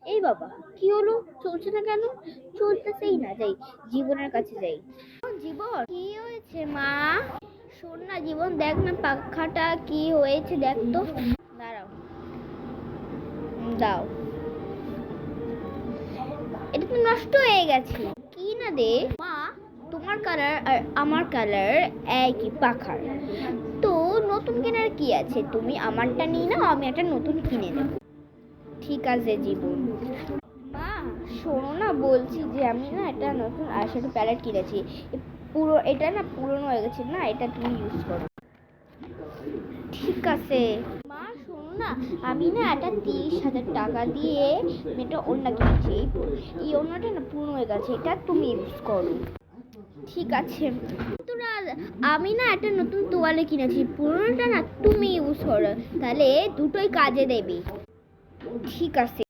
এই বাবা, কি হলো? চলছে না কেন? চলতেছেই না। যাই, জীবনের কাছে যাই। জীবন, কি হয়েছে মা? শোন না জীবন, দেখ না পাখাটা কি হয়েছে, দেখ তো। দাঁড়াও, দাও। এটা তো নষ্ট হয়ে গেছে। কি না দে মা, তোমার কালার আর আমার কালার একই পাখার, তো নতুন কেনার কি আছে? তুমি আমারটা নিয়ে নাও, আমি একটা নতুন কিনে নেব। ঠিক আছে জীবন। মা শোনো না, বলছি যে আমি না একটা নতুন আইশ্যাডো প্যালেট কিনেছি। এটা না পুরনো হয়ে গেছে, না এটা তুমি ইউজ করো। ঠিক আছে। মা শোনো না, আমি না একটা 30,000 টাকা দিয়ে এটা ওড়না কিনেছি। এই ওড়নাটা না পুরনো হয়ে গেছে, এটা তুমি ইউজ করো। ঠিক আছে। তোরা, আমি না একটা নতুন তোয়ালে কিনেছি, পুরনোটা না তুমি ইউজ করো, তাহলে দুটোই কাজে দেবে। ঠিক আছে।